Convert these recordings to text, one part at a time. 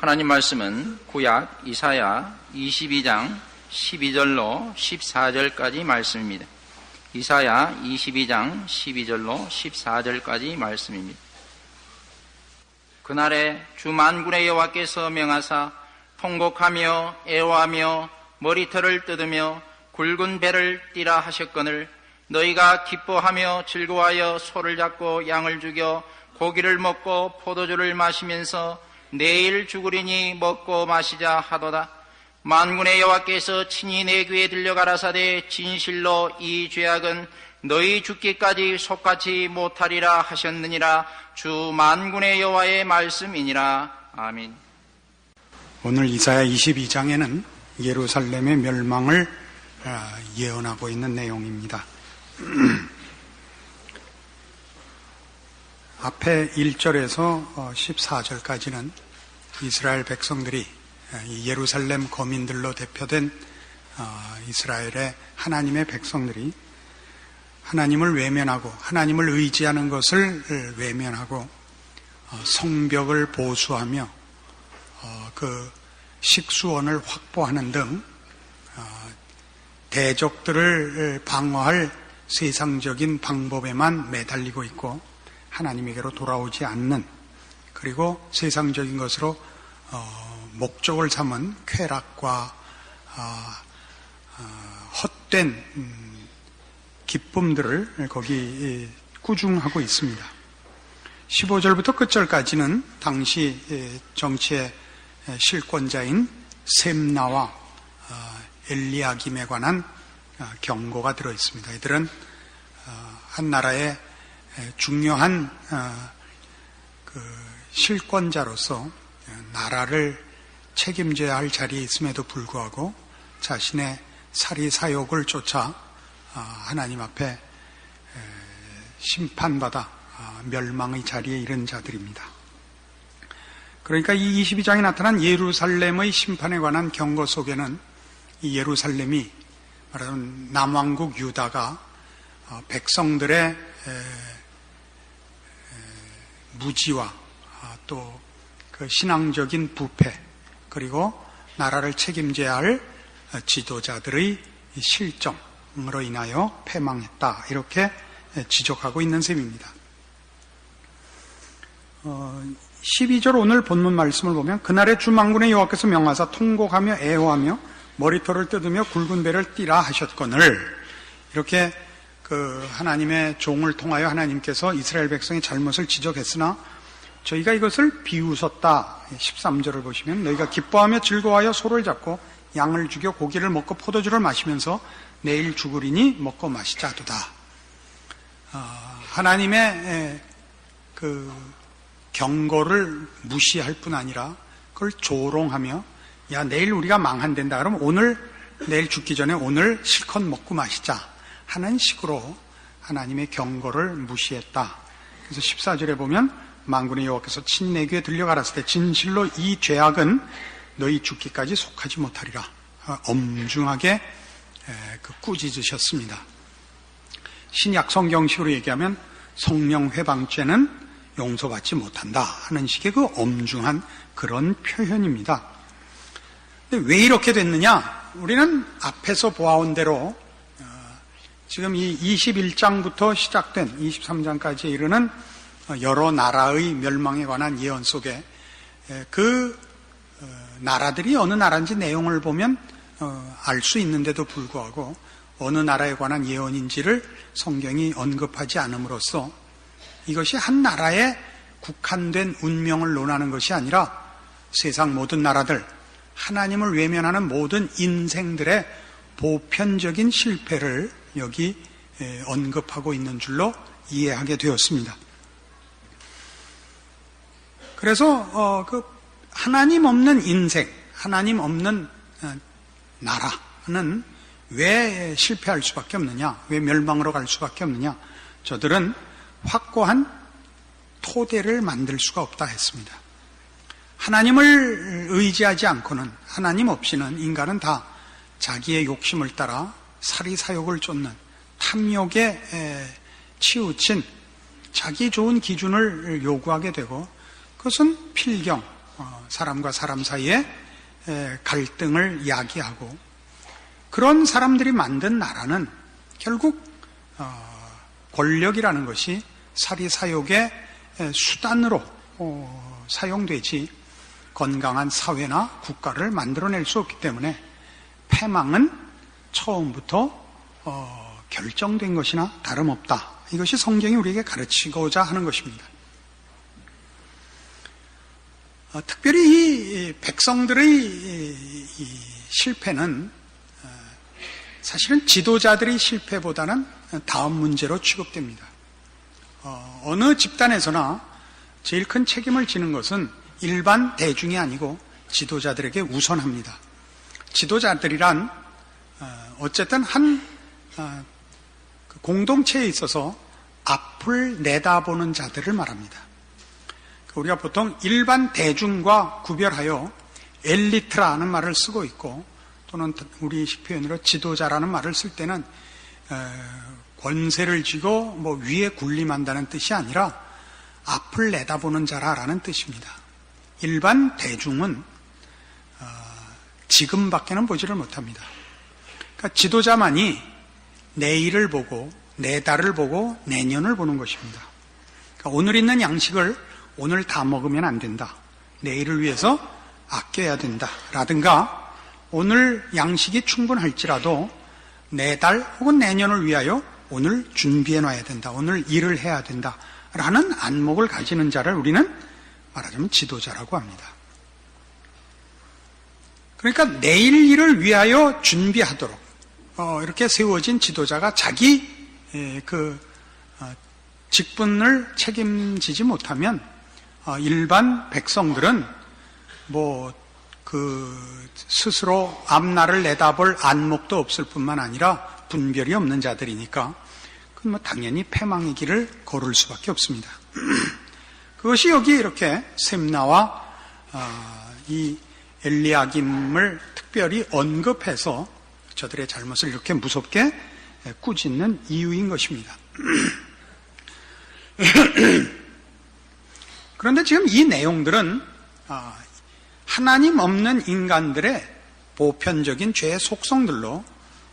하나님 말씀은 구약 이사야 22장 12절로 14절까지 말씀입니다. 이사야 22장 12절로 14절까지 말씀입니다. 그날에 주 만군의 여호와께서 명하사 통곡하며 애워하며 머리털을 뜯으며 굵은 배를 띠라 하셨거늘 너희가 기뻐하며 즐거워하여 소를 잡고 양을 죽여 고기를 먹고 포도주를 마시면서 내일 죽으리니 먹고 마시자 하도다. 만군의 여호와께서 친히 내 귀에 들려 가라사대 진실로 이 죄악은 너희 죽기까지 속같이 못하리라 하셨느니라. 주 만군의 여호와의 말씀이니라. 아멘. 오늘 이사야 22장에는 예루살렘의 멸망을 예언하고 있는 내용입니다. 앞에 1절에서 14절까지는 이스라엘 백성들이 예루살렘 거민들로 대표된 이스라엘의 하나님의 백성들이 하나님을 외면하고 하나님을 의지하는 것을 외면하고 성벽을 보수하며 그 식수원을 확보하는 등 대적들을 방어할 세상적인 방법에만 매달리고 있고 하나님에게로 돌아오지 않는, 그리고 세상적인 것으로 목적을 삼은 쾌락과 헛된 기쁨들을 거기 꾸중하고 있습니다. 15절부터 끝절까지는 당시 정치의 실권자인 셈나와 엘리야김에 관한 경고가 들어있습니다. 이들은 한 나라의 중요한 실권자로서 나라를 책임져야 할 자리에 있음에도 불구하고 자신의 사리사욕을 쫓아 하나님 앞에 심판받아 멸망의 자리에 이른 자들입니다. 그러니까 이 22장에 나타난 예루살렘의 심판에 관한 경고 속에는 이 예루살렘이 말하자면 남왕국 유다가 백성들의 무지와 또 그 신앙적인 부패, 그리고 나라를 책임져야 할 지도자들의 실정으로 인하여 패망했다, 이렇게 지적하고 있는 셈입니다. 12절 오늘 본문 말씀을 보면 그날에 주 만군의 여호와께서 명하사 통곡하며 애호하며 머리털을 뜯으며 굵은 배를 띠라 하셨거늘, 이렇게 그 하나님의 종을 통하여 하나님께서 이스라엘 백성의 잘못을 지적했으나 저희가 이것을 비웃었다. 13절을 보시면 너희가 기뻐하며 즐거워하여 소를 잡고 양을 죽여 고기를 먹고 포도주를 마시면서 내일 죽으리니 먹고 마시자 하도다. 하나님의 그 경고를 무시할 뿐 아니라 그걸 조롱하며 야 내일 우리가 망한댄다. 그럼 오늘 내일 죽기 전에 오늘 실컷 먹고 마시자 하는 식으로 하나님의 경고를 무시했다. 그래서 14절에 보면 만군의 여호와께서 친히 내 귀에 들려 가라사대 때 진실로 이 죄악은 너희 죽기까지 속하지 못하리라. 엄중하게 꾸짖으셨습니다. 신약 성경식으로 얘기하면 성령 회방죄는 용서받지 못한다 하는 식의 그 엄중한 그런 표현입니다. 근데 왜 이렇게 됐느냐? 우리는 앞에서 보아온 대로 지금 이 21장부터 시작된 23장까지 이르는 여러 나라의 멸망에 관한 예언 속에 그 나라들이 어느 나라인지 내용을 보면 알 수 있는데도 불구하고 어느 나라에 관한 예언인지를 성경이 언급하지 않음으로써 이것이 한 나라에 국한된 운명을 논하는 것이 아니라 세상 모든 나라들, 하나님을 외면하는 모든 인생들의 보편적인 실패를 여기 언급하고 있는 줄로 이해하게 되었습니다. 그래서 그 하나님 없는 인생, 하나님 없는 나라는 왜 실패할 수밖에 없느냐, 왜 멸망으로 갈 수밖에 없느냐, 저들은 확고한 토대를 만들 수가 없다 했습니다. 하나님을 의지하지 않고는, 하나님 없이는 인간은 다 자기의 욕심을 따라 사리사욕을 쫓는 탐욕에 치우친 자기 좋은 기준을 요구하게 되고, 그것은 필경, 사람과 사람 사이에 갈등을 야기하고, 그런 사람들이 만든 나라는 결국 권력이라는 것이 사리사욕의 수단으로 사용되지 건강한 사회나 국가를 만들어낼 수 없기 때문에 패망은 처음부터 결정된 것이나 다름없다. 이것이 성경이 우리에게 가르치고자 하는 것입니다. 특별히 이 백성들의 이 실패는 사실은 지도자들의 실패보다는 다음 문제로 취급됩니다. 어느 집단에서나 제일 큰 책임을 지는 것은 일반 대중이 아니고 지도자들에게 우선합니다. 지도자들이란 어쨌든 한 공동체에 있어서 앞을 내다보는 자들을 말합니다. 우리가 보통 일반 대중과 구별하여 엘리트라는 말을 쓰고 있고, 또는 우리식 표현으로 지도자라는 말을 쓸 때는 권세를 쥐고 위에 군림한다는 뜻이 아니라 앞을 내다보는 자라라는 뜻입니다. 일반 대중은 지금밖에는 보지를 못합니다. 그러니까 지도자만이 내일을 보고 내달을 보고 내년을 보는 것입니다. 그러니까 오늘 있는 양식을 오늘 다 먹으면 안 된다. 내일을 위해서 아껴야 된다. 라든가 오늘 양식이 충분할지라도 내달 혹은 내년을 위하여 오늘 준비해 놔야 된다. 오늘 일을 해야 된다. 라는 안목을 가지는 자를 우리는 말하자면 지도자라고 합니다. 그러니까 내일 일을 위하여 준비하도록 이렇게 세워진 지도자가 자기 직분을 책임지지 못하면 일반 백성들은 스스로 앞날을 내다볼 안목도 없을 뿐만 아니라 분별이 없는 자들이니까 그건 당연히 패망의 길을 걸을 수밖에 없습니다. 그것이 여기 이렇게 셈나와 이 엘리야김을 특별히 언급해서 저들의 잘못을 이렇게 무섭게 꾸짖는 이유인 것입니다. 그런데 지금 이 내용들은 하나님 없는 인간들의 보편적인 죄의 속성들로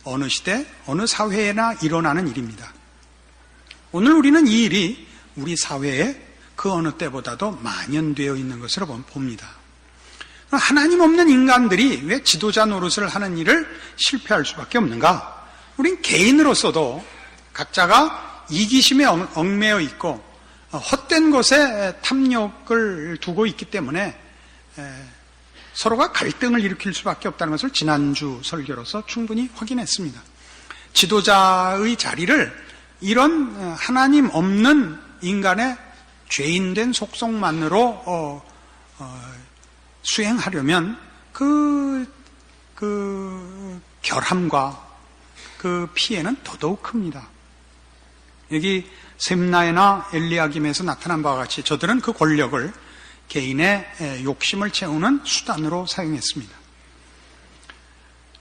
어느 시대, 어느 사회에나 일어나는 일입니다. 오늘 우리는 이 일이 우리 사회에 그 어느 때보다도 만연되어 있는 것으로 봅니다. 하나님 없는 인간들이 왜 지도자 노릇을 하는 일을 실패할 수밖에 없는가? 우린 개인으로서도 각자가 이기심에 얽매여 있고 헛된 것에 탐욕을 두고 있기 때문에 서로가 갈등을 일으킬 수밖에 없다는 것을 지난주 설교로서 충분히 확인했습니다. 지도자의 자리를 이런 하나님 없는 인간의 죄인된 속성만으로 수행하려면 그 결함과 그 피해는 더더욱 큽니다. 여기 셈나에나 엘리야김에서 나타난 바와 같이 저들은 그 권력을 개인의 욕심을 채우는 수단으로 사용했습니다.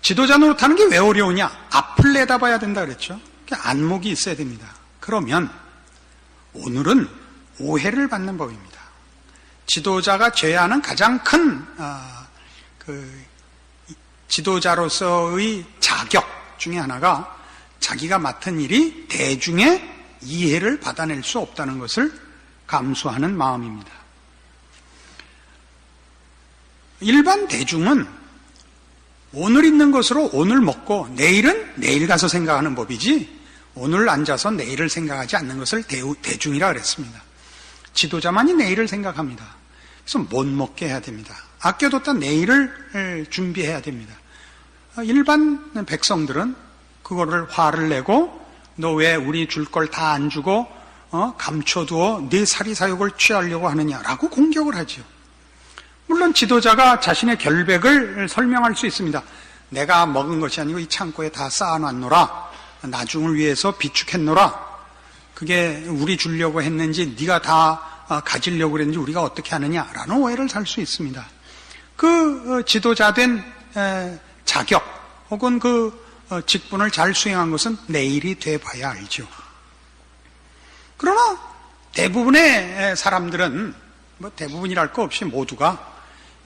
지도자 노릇하는 게 왜 어려우냐? 앞을 내다봐야 된다 그랬죠. 안목이 있어야 됩니다. 그러면 오늘은 오해를 받는 법입니다. 지도자가 져야 하는 가장 큰 지도자로서의 자격 중에 하나가 자기가 맡은 일이 대중의 이해를 받아낼 수 없다는 것을 감수하는 마음입니다. 일반 대중은 오늘 있는 것으로 오늘 먹고 내일은 내일 가서 생각하는 법이지 오늘 앉아서 내일을 생각하지 않는 것을 대중이라 그랬습니다. 지도자만이 내일을 생각합니다. 그래서 못 먹게 해야 됩니다. 아껴뒀다 내일을 준비해야 됩니다. 일반 백성들은 그거를 화를 내고 너 왜 우리 줄 걸 다 안 주고 감춰두어 네 사리사욕을 취하려고 하느냐라고 공격을 하죠. 물론 지도자가 자신의 결백을 설명할 수 있습니다. 내가 먹은 것이 아니고 이 창고에 다 쌓아놨노라. 나중을 위해서 비축했노라. 그게 우리 주려고 했는지 네가 다 가지려고 그랬는지 우리가 어떻게 하느냐라는 오해를 살 수 있습니다. 그 지도자된 자격 혹은 그 직분을 잘 수행한 것은 내일이 돼봐야 알죠. 그러나 대부분의 사람들은 대부분이랄 거 없이 모두가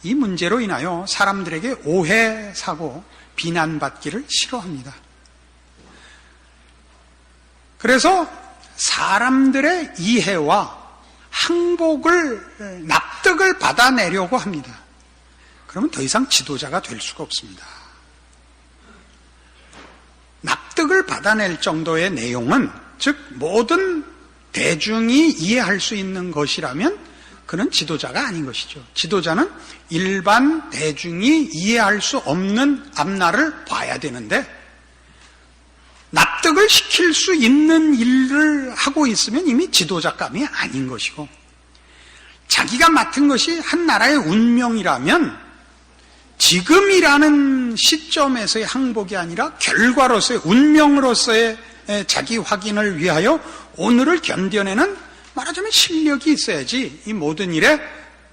이 문제로 인하여 사람들에게 오해사고 비난받기를 싫어합니다. 그래서 사람들의 이해와 항복을, 납득을 받아내려고 합니다. 그러면 더 이상 지도자가 될 수가 없습니다. 납득을 받아낼 정도의 내용은, 즉 모든 대중이 이해할 수 있는 것이라면 그는 지도자가 아닌 것이죠. 지도자는 일반 대중이 이해할 수 없는 앞날을 봐야 되는데, 납득을 시킬 수 있는 일을 하고 있으면 이미 지도자감이 아닌 것이고, 자기가 맡은 것이 한 나라의 운명이라면 지금이라는 시점에서의 항복이 아니라 결과로서의, 운명으로서의 자기 확인을 위하여 오늘을 견뎌내는, 말하자면 실력이 있어야지 이 모든 일에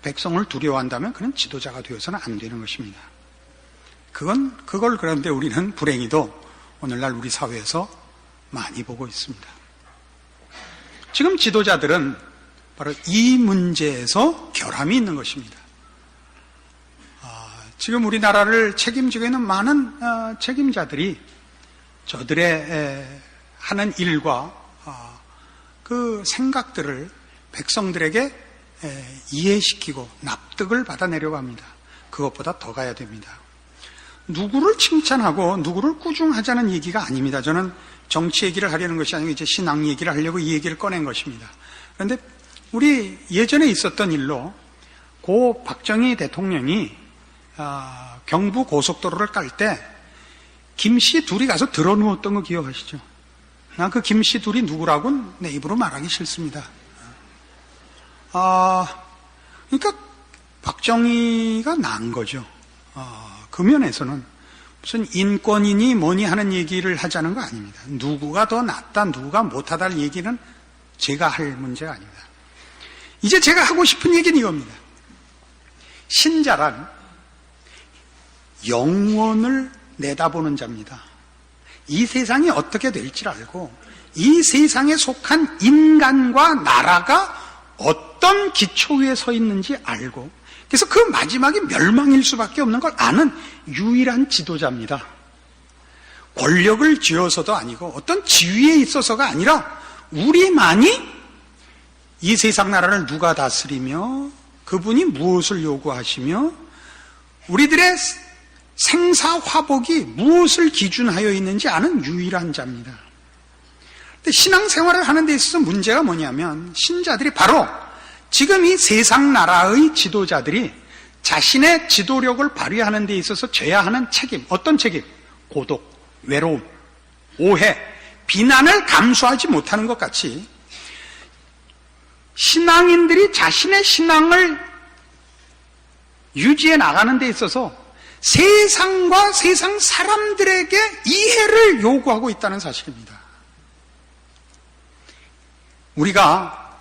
백성을 두려워한다면 그는 지도자가 되어서는 안 되는 것입니다. 그걸 그런데 우리는 불행히도 오늘날 우리 사회에서 많이 보고 있습니다. 지금 지도자들은 바로 이 문제에서 결함이 있는 것입니다. 지금 우리나라를 책임지고 있는 많은 책임자들이 저들의 하는 일과 그 생각들을 백성들에게 이해시키고 납득을 받아내려고 합니다. 그것보다 더 가야 됩니다. 누구를 칭찬하고 누구를 꾸중하자는 얘기가 아닙니다. 저는 정치 얘기를 하려는 것이 아니고 이제 신앙 얘기를 하려고 이 얘기를 꺼낸 것입니다. 그런데 우리 예전에 있었던 일로 고 박정희 대통령이 경부 고속도로를 깔 때 김씨 둘이 가서 들어 누웠던 거 기억하시죠? 난 그 김씨 둘이 누구라고는 내 입으로 말하기 싫습니다. 그러니까 박정희가 난 거죠. 그 면에서는 무슨 인권이니 뭐니 하는 얘기를 하자는 거 아닙니다. 누구가 더 낫다, 누구가 못하다를 얘기는 제가 할 문제가 아닙니다. 이제 제가 하고 싶은 얘기는 이겁니다. 신자란 영원을 내다보는 자입니다. 이 세상이 어떻게 될지를 알고 이 세상에 속한 인간과 나라가 어떤 기초 위에 서 있는지 알고, 그래서 그 마지막이 멸망일 수밖에 없는 걸 아는 유일한 지도자입니다. 권력을 쥐어서도 아니고 어떤 지위에 있어서가 아니라 우리만이 이 세상 나라를 누가 다스리며 그분이 무엇을 요구하시며 우리들의 생사화복이 무엇을 기준하여 있는지 아는 유일한 자입니다. 근데 신앙생활을 하는 데 있어서 문제가 뭐냐면, 신자들이 바로 지금 이 세상 나라의 지도자들이 자신의 지도력을 발휘하는 데 있어서 져야 하는 책임, 어떤 책임? 고독, 외로움, 오해, 비난을 감수하지 못하는 것 같이 신앙인들이 자신의 신앙을 유지해 나가는 데 있어서 세상과 세상 사람들에게 이해를 요구하고 있다는 사실입니다. 우리가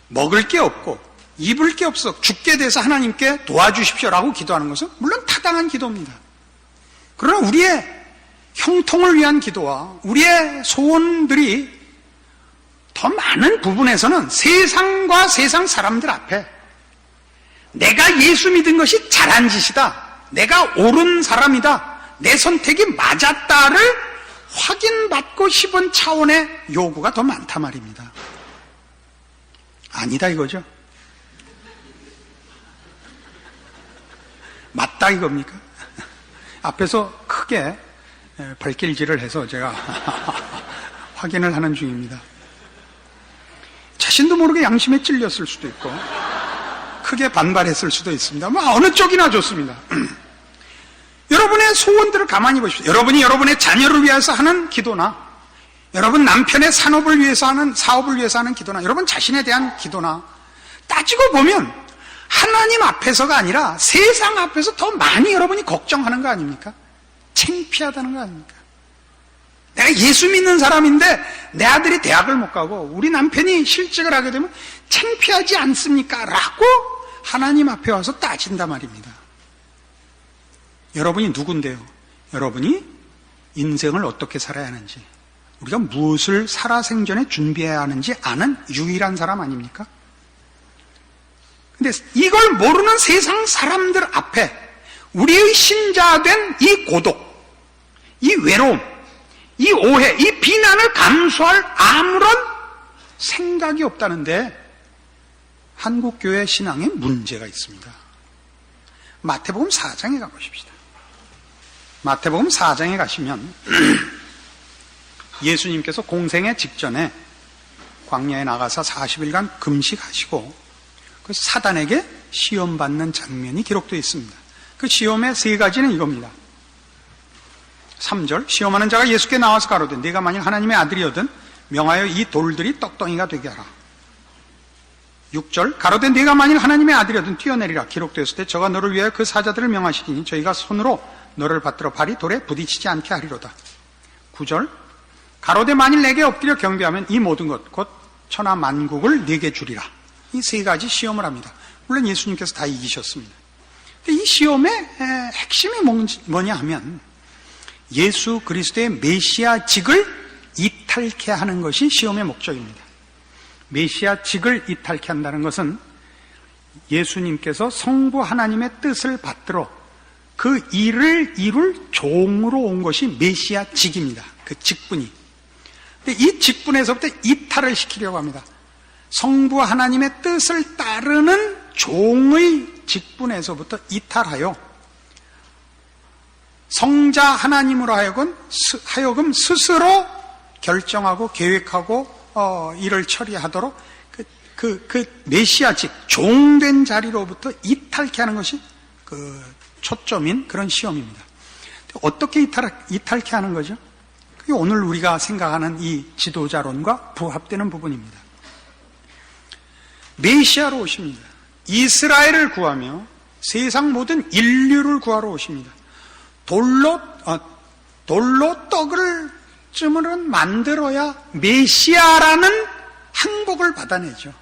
먹을 게 없고 입을 게 없어 죽게 돼서 하나님께 도와주십시오라고 기도하는 것은 물론 타당한 기도입니다. 그러나 우리의 형통을 위한 기도와 우리의 소원들이 더 많은 부분에서는 세상과 세상 사람들 앞에 내가 예수 믿은 것이 잘한 짓이다, 내가 옳은 사람이다, 내 선택이 맞았다를 확인받고 싶은 차원의 요구가 더 많단 말입니다. 아니다 이거죠? 맞다 이겁니까? 앞에서 크게 발길질을 해서 제가 확인을 하는 중입니다. 자신도 모르게 양심에 찔렸을 수도 있고 크게 반발했을 수도 있습니다. 어느 쪽이나 좋습니다. 여러분의 소원들을 가만히 보십시오. 여러분이 여러분의 자녀를 위해서 하는 기도나, 여러분 남편의 산업을 위해서 하는, 사업을 위해서 하는 기도나, 여러분 자신에 대한 기도나, 따지고 보면 하나님 앞에서가 아니라 세상 앞에서 더 많이 여러분이 걱정하는 거 아닙니까? 창피하다는 거 아닙니까? 내가 예수 믿는 사람인데 내 아들이 대학을 못 가고 우리 남편이 실직을 하게 되면 창피하지 않습니까? 라고 하나님 앞에 와서 따진단 말입니다. 여러분이 누군데요? 여러분이 인생을 어떻게 살아야 하는지, 우리가 무엇을 살아생전에 준비해야 하는지 아는 유일한 사람 아닙니까? 근데 이걸 모르는 세상 사람들 앞에 우리의 신자된 이 고독, 이 외로움, 이 오해, 이 비난을 감수할 아무런 생각이 없다는데 한국교회 신앙에 문제가 있습니다. 마태복음 4장에 가보십시다. 마태복음 4장에 가시면 예수님께서 공생의 직전에 광야에 나가서 40일간 금식하시고 그 사단에게 시험받는 장면이 기록되어 있습니다. 그 시험의 세 가지는 이겁니다. 3절, 시험하는 자가 예수께 나와서 가로되 네가 만약 하나님의 아들이거든 명하여 이 돌들이 떡덩이가 되게 하라. 6절, 가로되 네가 만일 하나님의 아들이거든 뛰어내리라. 기록되었을 때 저가 너를 위하여 그 사자들을 명하시리니 저희가 손으로 너를 받들어 발이 돌에 부딪히지 않게 하리로다. 9절, 가로되 만일 내게 엎드려 경배하면 이 모든 것 곧 천하 만국을 네게 주리라. 이 세 가지 시험을 합니다. 물론 예수님께서 다 이기셨습니다. 근데 이 시험의 핵심이 뭐냐 하면 예수 그리스도의 메시아직을 이탈케 하는 것이 시험의 목적입니다. 메시아직을 이탈케 한다는 것은 예수님께서 성부 하나님의 뜻을 받들어 그 일을 이룰 종으로 온 것이 메시아직입니다. 그 직분이. 근데 이 직분에서부터 이탈을 시키려고 합니다. 성부 하나님의 뜻을 따르는 종의 직분에서부터 이탈하여 성자 하나님으로 하여금 스스로 결정하고 계획하고 일을 처리하도록 그 메시아직 종된 자리로부터 이탈케 하는 것이 그 초점인 그런 시험입니다. 어떻게 이탈케 하는 거죠? 그게 오늘 우리가 생각하는 이 지도자론과 부합되는 부분입니다. 메시아로 오십니다. 이스라엘을 구하며 세상 모든 인류를 구하러 오십니다. 돌로 떡을 쯤은 만들어야 메시아라는 항복을 받아내죠.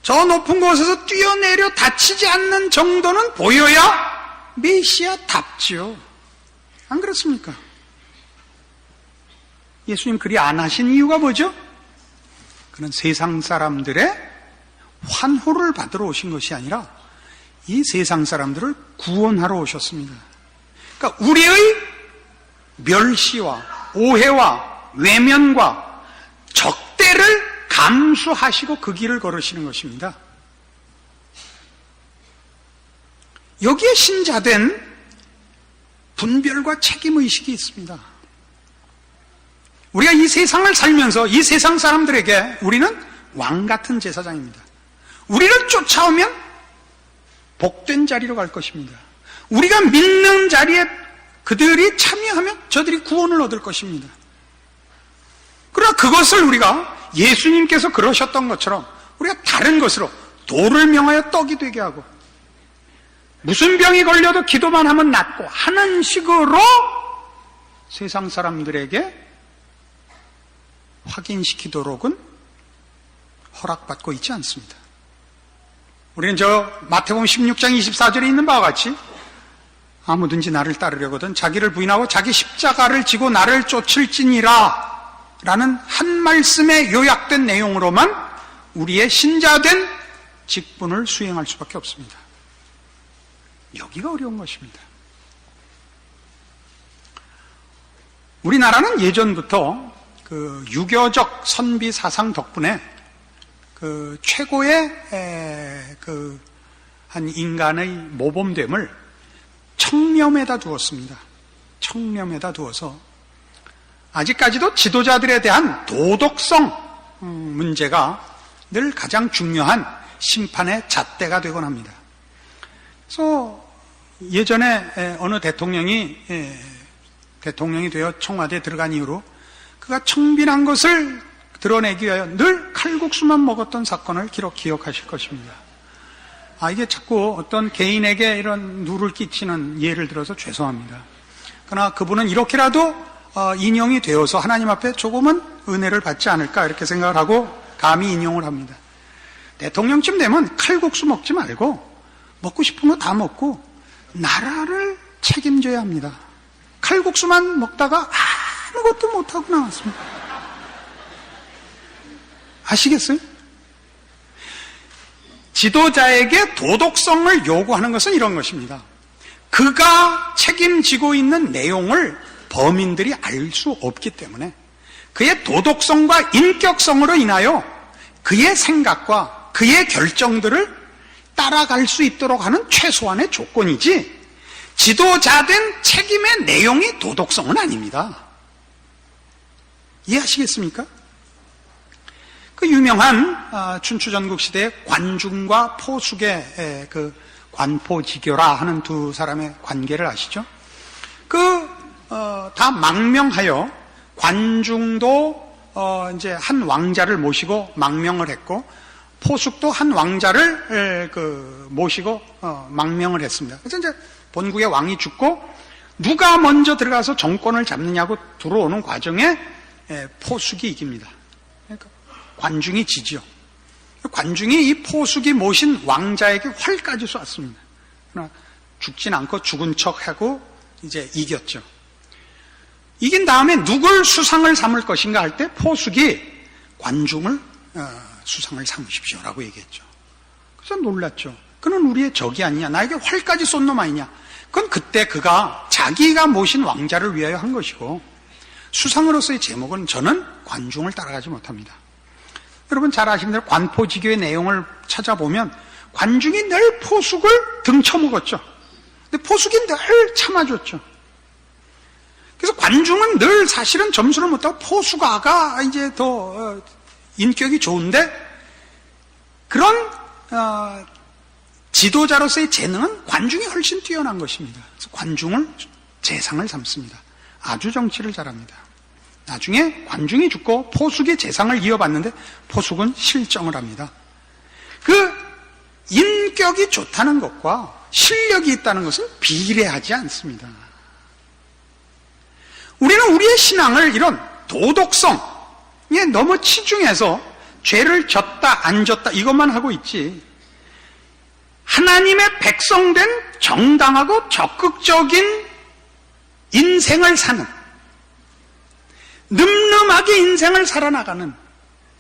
저 높은 곳에서 뛰어내려 다치지 않는 정도는 보여야 메시아답죠. 안 그렇습니까? 예수님 그리 안 하신 이유가 뭐죠? 그는 세상 사람들의 환호를 받으러 오신 것이 아니라 이 세상 사람들을 구원하러 오셨습니다. 그러니까 우리의 멸시와 오해와 외면과 적대를 감수하시고 그 길을 걸으시는 것입니다. 여기에 신자된 분별과 책임의식이 있습니다. 우리가 이 세상을 살면서 이 세상 사람들에게 우리는 왕같은 제사장입니다. 우리를 쫓아오면 복된 자리로 갈 것입니다. 우리가 믿는 자리에 그들이 참여하면 저들이 구원을 얻을 것입니다. 그러나 그것을 우리가 예수님께서 그러셨던 것처럼 우리가 다른 것으로 돌을 명하여 떡이 되게 하고 무슨 병이 걸려도 기도만 하면 낫고 하는 식으로 세상 사람들에게 확인시키도록은 허락받고 있지 않습니다. 우리는 저 마태복음 16장 24절에 있는 바와 같이 아무든지 나를 따르려거든 자기를 부인하고 자기 십자가를 지고 나를 쫓을지니라 라는 한 말씀에 요약된 내용으로만 우리의 신자된 직분을 수행할 수밖에 없습니다. 여기가 어려운 것입니다. 우리나라는 예전부터 그 유교적 선비 사상 덕분에 그 최고의 한 인간의 모범됨을 청렴에다 두었습니다. 청렴에다 두어서 아직까지도 지도자들에 대한 도덕성 문제가 늘 가장 중요한 심판의 잣대가 되곤 합니다. 그래서 예전에 어느 대통령이 되어 청와대에 들어간 이후로 그가 청빈한 것을 드러내기 위하여 늘 칼국수만 먹었던 사건을 기억하실 것입니다. 이게 자꾸 어떤 개인에게 이런 누를 끼치는 예를 들어서 죄송합니다. 그러나 그분은 이렇게라도 인용이 되어서 하나님 앞에 조금은 은혜를 받지 않을까 이렇게 생각을 하고 감히 인용을 합니다. 대통령쯤 되면 칼국수 먹지 말고 먹고 싶은 거 다 먹고 나라를 책임져야 합니다. 칼국수만 먹다가 아무것도 못하고 나왔습니다. 아시겠어요? 지도자에게 도덕성을 요구하는 것은 이런 것입니다. 그가 책임지고 있는 내용을 범인들이 알 수 없기 때문에 그의 도덕성과 인격성으로 인하여 그의 생각과 그의 결정들을 따라갈 수 있도록 하는 최소한의 조건이지, 지도자된 책임의 내용이 도덕성은 아닙니다. 이해하시겠습니까? 그 유명한 춘추전국 시대의 관중과 포숙의 그 관포지교라 하는 두 사람의 관계를 아시죠? 다 망명하여 관중도 이제 한 왕자를 모시고 망명을 했고, 포숙도 한 왕자를 모시고 망명을 했습니다. 그래서 이제 본국의 왕이 죽고 누가 먼저 들어가서 정권을 잡느냐고 들어오는 과정에 포숙이 이깁니다. 그러니까 관중이 지죠. 관중이 이 포숙이 모신 왕자에게 활까지 쐈습니다. 그러나 죽진 않고 죽은 척하고 이제 이겼죠. 이긴 다음에 누굴 수상을 삼을 것인가 할 때 포숙이 관중을 수상을 삼으십시오라고 얘기했죠. 그래서 놀랐죠. 그는 우리의 적이 아니냐, 나에게 활까지 쏜 놈 아니냐. 그건 그때 그가 자기가 모신 왕자를 위하여 한 것이고, 수상으로서의 제목은 저는 관중을 따라가지 못합니다. 여러분 잘 아시는 대로 관포지교의 내용을 찾아보면 관중이 늘 포숙을 등쳐먹었죠. 근데 포숙이 늘 참아줬죠. 그래서 관중은 늘 사실은 점수를 못하고 포수가가 이제 더 인격이 좋은데, 그런 지도자로서의 재능은 관중이 훨씬 뛰어난 것입니다. 그래서 관중을 재상을 삼습니다. 아주 정치를 잘합니다. 나중에 관중이 죽고 포숙의 재상을 이어받는데 포숙은 실정을 합니다. 그 인격이 좋다는 것과 실력이 있다는 것은 비례하지 않습니다. 우리는 우리의 신앙을 이런 도덕성에 너무 치중해서 죄를 졌다 안 졌다 이것만 하고 있지, 하나님의 백성된 정당하고 적극적인 인생을 사는, 늠름하게 인생을 살아나가는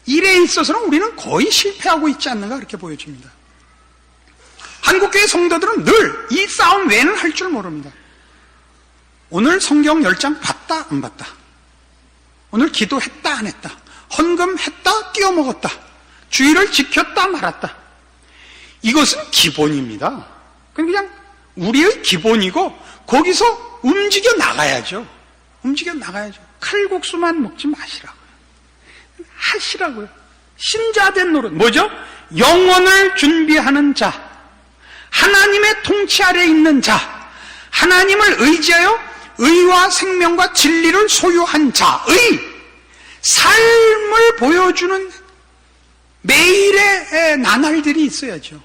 일에 있어서는 우리는 거의 실패하고 있지 않는가, 그렇게 보여집니다. 한국교회 성도들은 늘 이 싸움 외에는 할 줄 모릅니다. 오늘 성경 10장 봤다 안 봤다, 오늘 기도했다 안 했다, 헌금했다 띄어먹었다, 주의를 지켰다 말았다, 이것은 기본입니다. 그냥 우리의 기본이고 거기서 움직여 나가야죠. 움직여 나가야죠. 칼국수만 먹지 마시라고요. 하시라고요. 신자된 노릇 뭐죠? 영혼을 준비하는 자, 하나님의 통치 아래 있는 자, 하나님을 의지하여 의와 생명과 진리를 소유한 자의 삶을 보여주는 매일의 나날들이 있어야죠.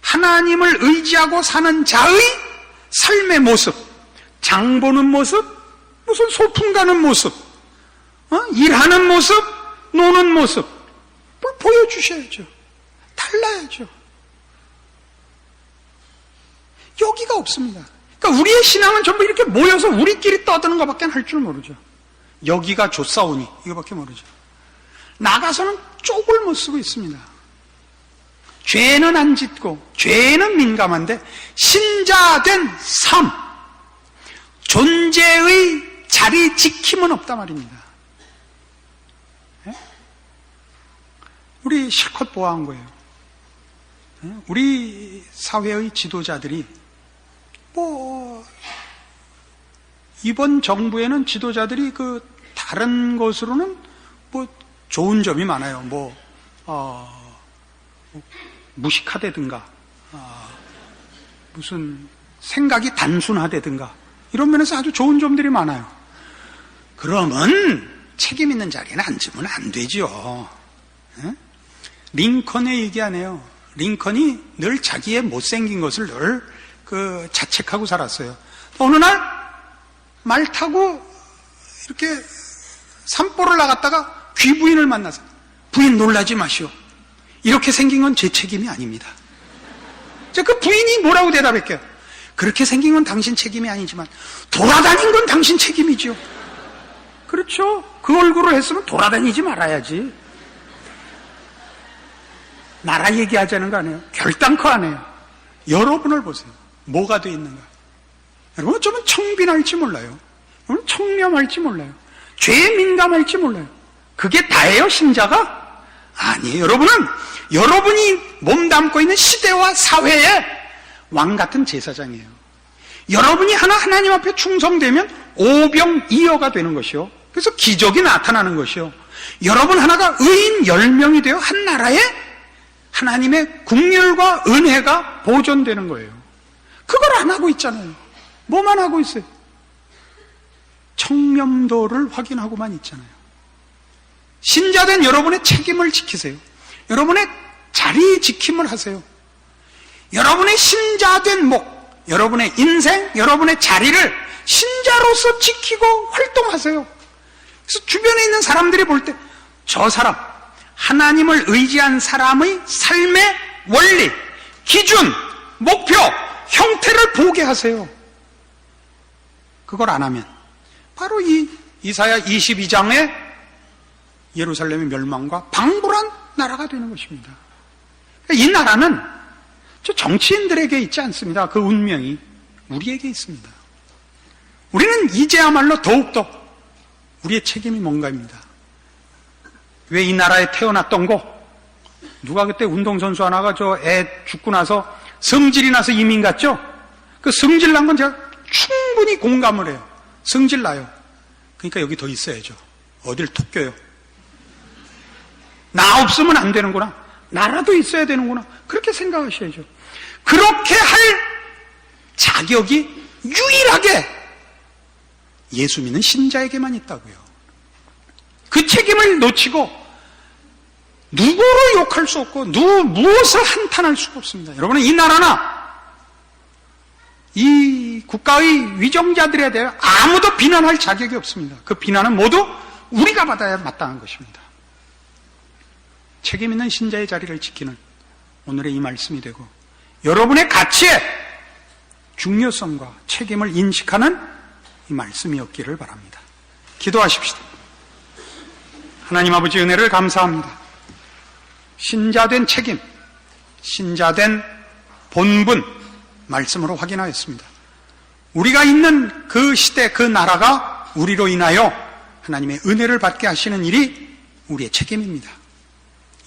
하나님을 의지하고 사는 자의 삶의 모습, 장 보는 모습, 무슨 소풍 가는 모습, 일하는 모습, 노는 모습, 뭘 보여주셔야죠. 달라야죠. 여기가 없습니다. 그러니까 우리의 신앙은 전부 이렇게 모여서 우리끼리 떠드는 것밖에 할 줄 모르죠. 여기가 좋사오니 이거밖에 모르죠. 나가서는 쪽을 못 쓰고 있습니다. 죄는 안 짓고 죄는 민감한데 신자된 삶, 존재의 자리 지킴은 없단 말입니다. 우리 실컷 보아한 거예요. 우리 사회의 지도자들이 이번 정부에는 지도자들이 다른 것으로는 좋은 점이 많아요. 무식하다든가, 무슨 생각이 단순하다든가, 이런 면에서 아주 좋은 점들이 많아요. 그러면 책임 있는 자리에 앉으면 안 되죠. 링컨의 얘기 하네요. 링컨이 늘 자기의 못생긴 것을 늘 자책하고 살았어요. 어느 날 말 타고 이렇게 산보를 나갔다가 귀부인을 만나서, 부인 놀라지 마시오. 이렇게 생긴 건 제 책임이 아닙니다. 그 부인이 뭐라고 대답했게요? 그렇게 생긴 건 당신 책임이 아니지만 돌아다닌 건 당신 책임이죠. 그렇죠. 그 얼굴을 했으면 돌아다니지 말아야지. 나라 얘기하자는 거 아니에요. 결단코 아니에요. 여러분을 보세요. 뭐가 돼 있는가? 여러분 좀 청빈할지 몰라요. 여러분 청렴할지 몰라요. 죄에 민감할지 몰라요. 그게 다예요, 신자가? 아니에요. 여러분이 몸담고 있는 시대와 사회의 왕 같은 제사장이에요. 여러분이 하나님 앞에 충성되면 오병이어가 되는 것이요. 그래서 기적이 나타나는 것이요. 여러분 하나가 의인 10명이 되어 한 나라에 하나님의 국률과 은혜가 보존되는 거예요. 그걸 안 하고 있잖아요. 뭐만 하고 있어요? 청렴도를 확인하고만 있잖아요. 신자된 여러분의 책임을 지키세요. 여러분의 자리 지킴을 하세요. 여러분의 신자된 목, 여러분의 인생, 여러분의 자리를 신자로서 지키고 활동하세요. 그래서 주변에 있는 사람들이 볼 때 저 사람, 하나님을 의지한 사람의 삶의 원리, 기준, 목표, 형태를 보게 하세요. 그걸 안 하면 바로 이 이사야 22장의 예루살렘의 멸망과 방불한 나라가 되는 것입니다. 이 나라는 저 정치인들에게 있지 않습니다. 그 운명이 우리에게 있습니다. 우리는 이제야말로 더욱더 우리의 책임이 뭔가입니다. 왜 이 나라에 태어났던 거? 누가 그때 운동선수 하나가 저 애 죽고 나서 성질이 나서 이민 갔죠? 그 성질 난 건 제가 충분히 공감을 해요. 성질 나요. 그러니까 여기 더 있어야죠. 어딜 톡 껴요. 나 없으면 안 되는구나. 나라도 있어야 되는구나. 그렇게 생각하셔야죠. 그렇게 할 자격이 유일하게 예수 믿는 신자에게만 있다고요. 그 책임을 놓치고 누구를 욕할 수 없고 무엇을 한탄할 수가 없습니다. 여러분은 이 나라나 이 국가의 위정자들에 대해 아무도 비난할 자격이 없습니다. 그 비난은 모두 우리가 받아야 마땅한 것입니다. 책임 있는 신자의 자리를 지키는 오늘의 이 말씀이 되고 여러분의 가치의 중요성과 책임을 인식하는 이 말씀이었기를 바랍니다. 기도하십시다. 하나님 아버지 은혜를 감사합니다. 신자된 책임, 신자된 본분 말씀으로 확인하였습니다. 우리가 있는 그 시대, 그 나라가 우리로 인하여 하나님의 은혜를 받게 하시는 일이 우리의 책임입니다.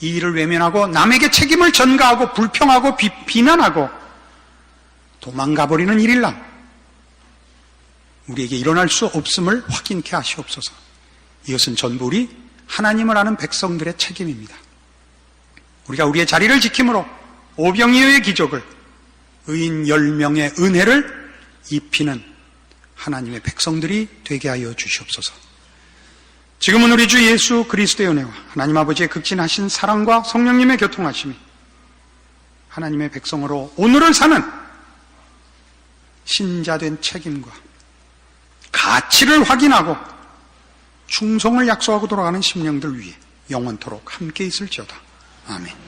이 일을 외면하고 남에게 책임을 전가하고 불평하고 비난하고 도망가버리는 일일랑 우리에게 일어날 수 없음을 확인케 하시옵소서. 이것은 전부 우리 하나님을 아는 백성들의 책임입니다. 우리가 우리의 자리를 지킴으로 오병이어의 기적을 의인 10명의 은혜를 입히는 하나님의 백성들이 되게 하여 주시옵소서. 지금은 우리 주 예수 그리스도의 은혜와 하나님 아버지의 극진하신 사랑과 성령님의 교통하심이 하나님의 백성으로 오늘을 사는 신자된 책임과 가치를 확인하고 충성을 약속하고 돌아가는 심령들 위해 영원토록 함께 있을지어다. 아멘.